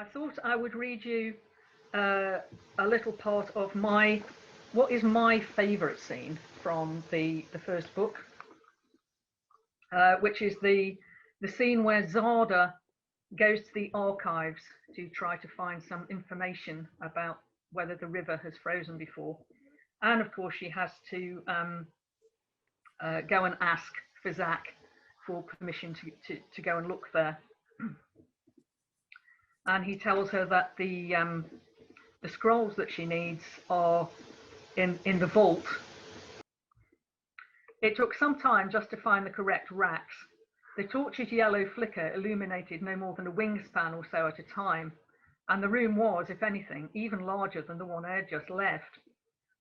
I thought I would read you a little part of what is my favourite scene from the first book, which is the scene where Zada goes to the archives to try to find some information about whether the river has frozen before. And of course, she has to go and ask Fazak for permission to go and look there. And he tells her that the scrolls that she needs are in the vault. It took some time just to find the correct racks. The torch's yellow flicker illuminated no more than a wingspan or so at a time, and the room was, if anything, even larger than the one I had just left.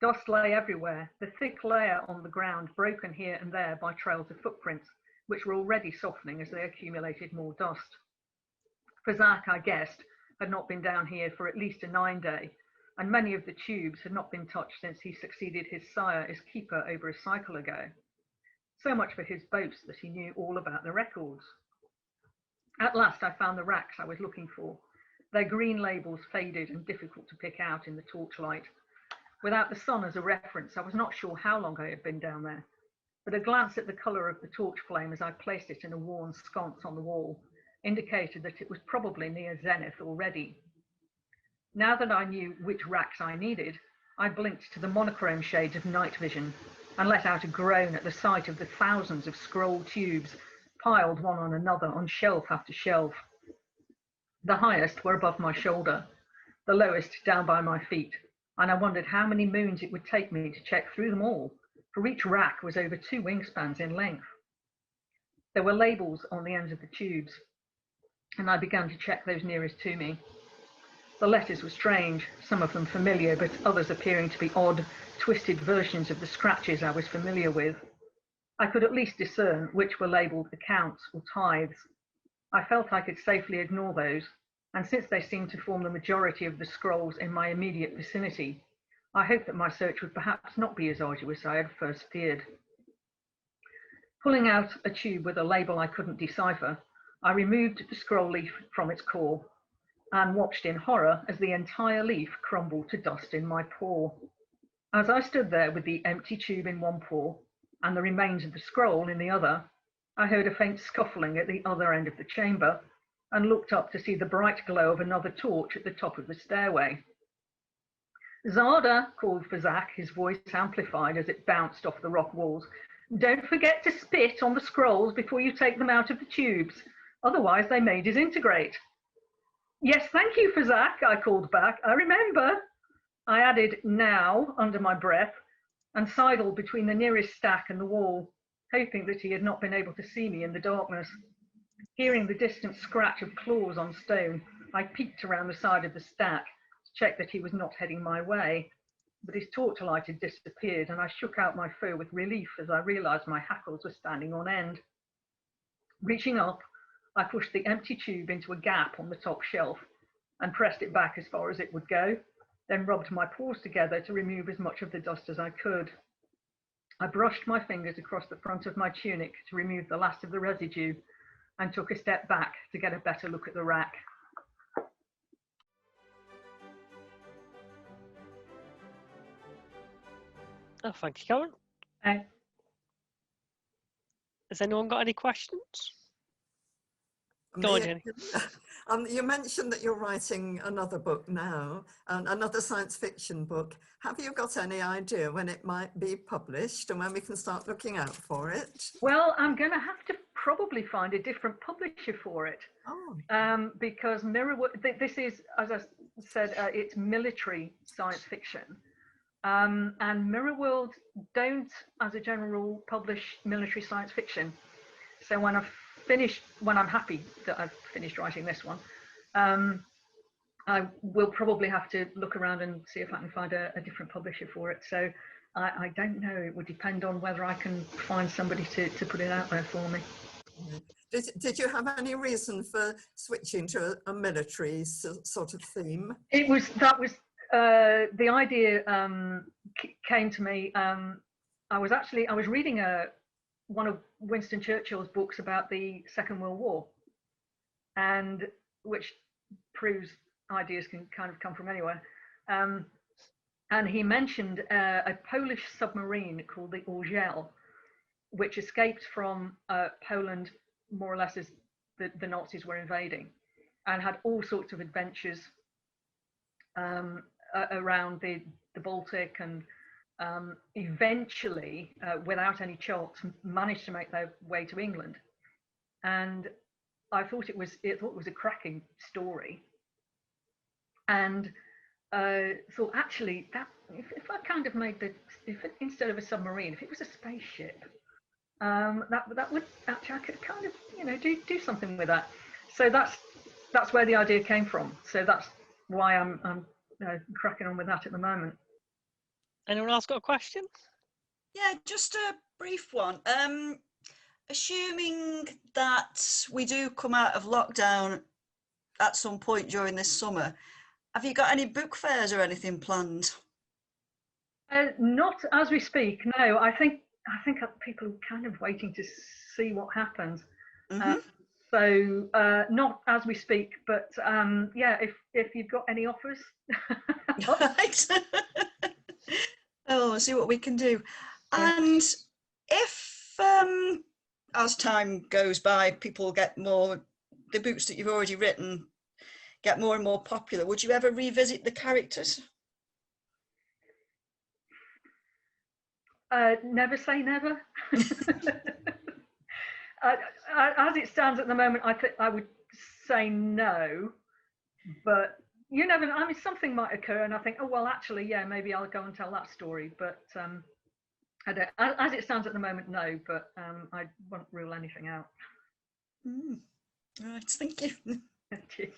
Dust lay everywhere, the thick layer on the ground broken here and there by trails of footprints, which were already softening as they accumulated more dust. Fazak, I guessed, had not been down here for at least a 9-day, and many of the tubes had not been touched since he succeeded his sire as keeper over a cycle ago. So much for his boast that he knew all about the records. At last I found the racks I was looking for, their green labels faded and difficult to pick out in the torchlight. Without the sun as a reference, I was not sure how long I had been down there, but a glance at the colour of the torch flame as I placed it in a worn sconce on the wall indicated that it was probably near zenith already. Now that I knew which racks I needed, I blinked to the monochrome shades of night vision and let out a groan at the sight of the thousands of scroll tubes piled one on another on shelf after shelf. The highest were above my shoulder, the lowest down by my feet, and I wondered how many moons it would take me to check through them all, for each rack was over 2 wingspans in length. There were labels on the ends of the tubes, and I began to check those nearest to me. The letters were strange, some of them familiar, but others appearing to be odd, twisted versions of the scratches I was familiar with. I could at least discern which were labelled accounts or tithes. I felt I could safely ignore those, and since they seemed to form the majority of the scrolls in my immediate vicinity, I hoped that my search would perhaps not be as arduous as I had first feared. Pulling out a tube with a label I couldn't decipher, I removed the scroll leaf from its core and watched in horror as the entire leaf crumbled to dust in my paw. As I stood there with the empty tube in one paw and the remains of the scroll in the other, I heard a faint scuffling at the other end of the chamber and looked up to see the bright glow of another torch at the top of the stairway. "Zada," called Fazak, his voice amplified as it bounced off the rock walls. "Don't forget to spit on the scrolls before you take them out of the tubes, otherwise they may disintegrate." "Yes, thank you, Fazak," I called back. "I remember." I added "now" under my breath and sidled between the nearest stack and the wall, hoping that he had not been able to see me in the darkness. Hearing the distant scratch of claws on stone, I peeked around the side of the stack to check that he was not heading my way, but his torchlight had disappeared, and I shook out my fur with relief as I realised my hackles were standing on end. Reaching up, I pushed the empty tube into a gap on the top shelf and pressed it back as far as it would go, then rubbed my paws together to remove as much of the dust as I could. I brushed my fingers across the front of my tunic to remove the last of the residue and took a step back to get a better look at the rack. Oh, thank you, Karen. Okay. Has anyone got any questions? Go on, Jenny. You mentioned that you're writing another book now, another science fiction book. Have you got any idea when it might be published and when we can start looking out for it? Well, I'm going to have to probably find a different publisher for it. Oh. Because this is, as I said, it's military science fiction. And Mirrorworld don't, as a general rule, publish military science fiction. So when I'm happy that I've finished writing this one, I will probably have to look around and see if I can find a different publisher for it. So I don't know. It would depend on whether I can find somebody to put it out there for me. Did you have any reason for switching to a military sort of theme? That was the idea came to me. I was reading one of Winston Churchill's books about the Second World War, and which proves ideas can kind of come from anywhere. And he mentioned a Polish submarine called the Orgel, which escaped from Poland more or less as the Nazis were invading, and had all sorts of adventures around the Baltic, and eventually, without any charts, managed to make their way to England. And I thought it was a cracking story, and thought actually that if I kind of made instead of a submarine, if it was a spaceship, that would actually, I could kind of do something with that. So that's where the idea came from. So that's why I'm cracking on with that at the moment. Anyone else got a question? Yeah, just a brief one. Assuming that we do come out of lockdown at some point during this summer, have you got any book fairs or anything planned? Not as we speak, no. I think people are kind of waiting to see what happens. Mm-hmm. So not as we speak, but yeah, if you've got any offers. Right. Oh, we'll see what we can do. Yeah. And if as time goes by, people get more, the books that you've already written get more and more popular, would you ever revisit the characters? Never say never. As it stands at the moment, I think I would say no, but you never know. I mean, something might occur, and I think, oh well, actually, yeah, maybe I'll go and tell that story. But I don't. As it stands at the moment, no. But I won't rule anything out. Right, thank you. Cheers.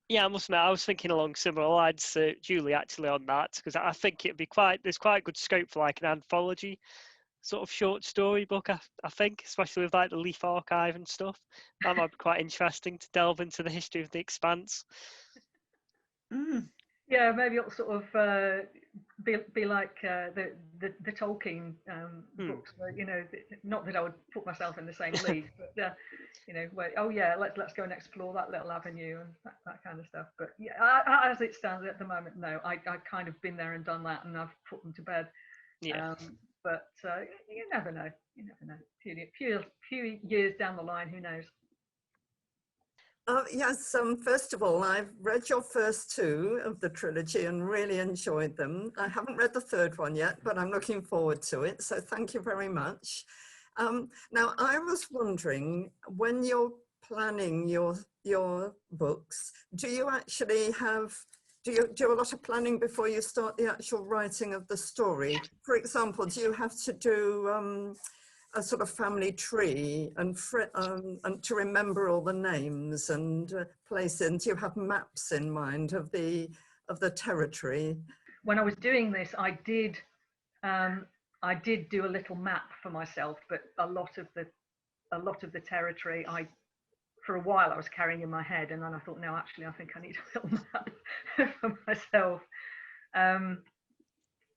Yeah, I must admit, I was thinking along similar lines to Julie actually on that, because I think it'd be there's quite good scope for like an anthology sort of short story book, I think, especially with like the Leaf Archive and stuff. That might be quite interesting to delve into the history of the Expanse. Yeah, maybe it'll sort of be like the Tolkien books, where, not that I would put myself in the same league, but where, oh yeah, let's go and explore that little avenue and that kind of stuff. But yeah, as it stands at the moment, no, I kind of been there and done that, and I've put them to bed. Yeah. But you never know. You never know. Few years down the line, who knows? Yes, first of all, I've read your first two of the trilogy and really enjoyed them. I haven't read the third one yet, but I'm looking forward to it. So thank you very much. Now, I was wondering, when you're planning your books, do you actually do you do a lot of planning before you start the actual writing of the story? For example, do you have to do a sort of family tree and to remember all the names and places? Do you have maps in mind of the territory? When I was doing this, I did do a little map for myself, but a lot of the territory, for a while I was carrying in my head, and then I thought, no, actually, I think I need a little map for myself.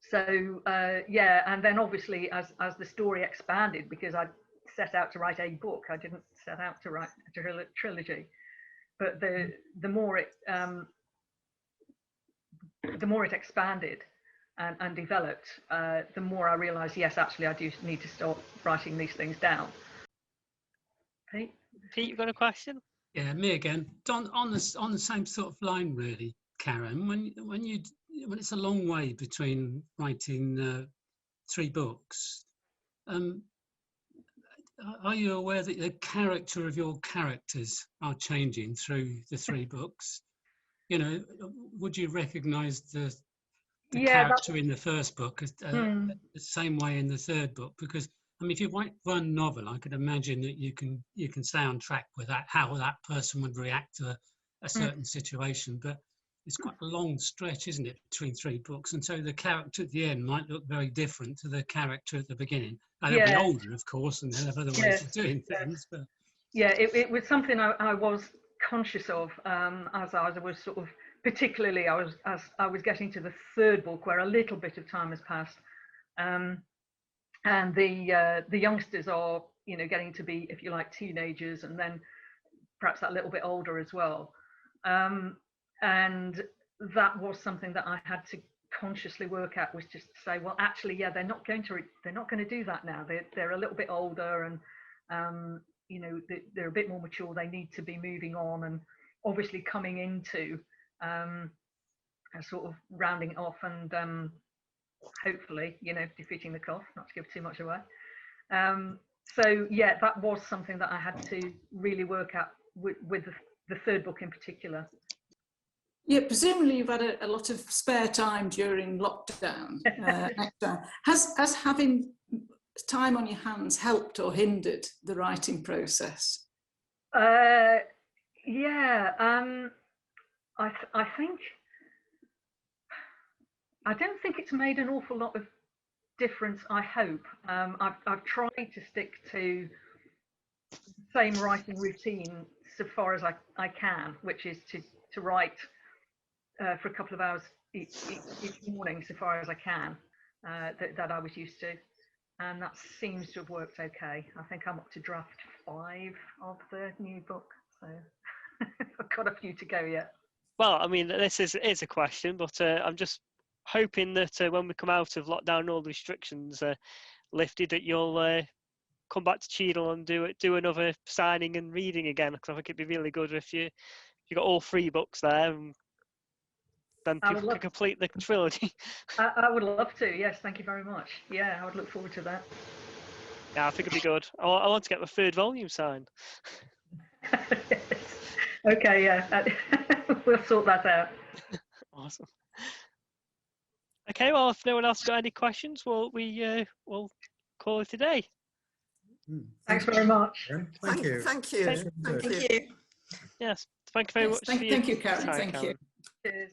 So yeah, and then obviously as the story expanded, because I set out to write a book, I didn't set out to write a trilogy, but the more it expanded and developed, the more I realized, yes, actually I do need to start writing these things down. Pete, you got a question? Yeah, me again. On the same sort of line, really, Karen. When it's a long way between writing 3 books, are you aware that the character of your characters are changing through the 3 books? Would you recognise the character in the first book as the same way in the third book? Because I mean, if you write one novel, I could imagine that you can stay on track with that, how that person would react to a certain situation. But it's quite a long stretch, isn't it, between 3 books? And so the character at the end might look very different to the character at the beginning. And they'll be older, of course, and they'll have other ways of doing things. But yeah, it was something I was conscious of as I was sort of, particularly as I was getting to the 3rd book, where a little bit of time has passed. And the youngsters are, getting to be, if you like, teenagers, and then perhaps that little bit older as well. And that was something that I had to consciously work at, was just to say, well, actually, yeah, they're not going to do that now. They're a little bit older, and you know, they're a bit more mature. They need to be moving on, and obviously coming into a sort of rounding it off, and hopefully, you know, defeating the cough, not to give too much away. So yeah, that was something that I had to really work at with the third book in particular. Yeah, presumably you've had a lot of spare time during lockdown. Has having time on your hands helped or hindered the writing process? Yeah, I think, I don't think it's made an awful lot of difference, I hope. I've tried to stick to the same writing routine so far as I can, which is to write for a couple of hours each morning, so far as I can, that I was used to. And that seems to have worked okay. I think I'm up to draft 5 of the new book, so I've got a few to go yet. Well, I mean, this is a question, but I'm just hoping that when we come out of lockdown and all the restrictions lifted, that you'll come back to Cheadle and do another signing and reading again, because I think it'd be really good if you got all 3 books there, and then people can complete the trilogy. I would love to, yes, thank you very much. Yeah, I would look forward to that. Yeah, I think it'd be good. I want to get the 3rd volume signed. Okay, yeah, we'll sort that out. Awesome. Okay, well, if no one else got any questions, we'll call it a day. Thanks very much. Thank you. Thank you. Thank you. Yes, thank you very much. Thank you, Karen. Thank you. Cheers.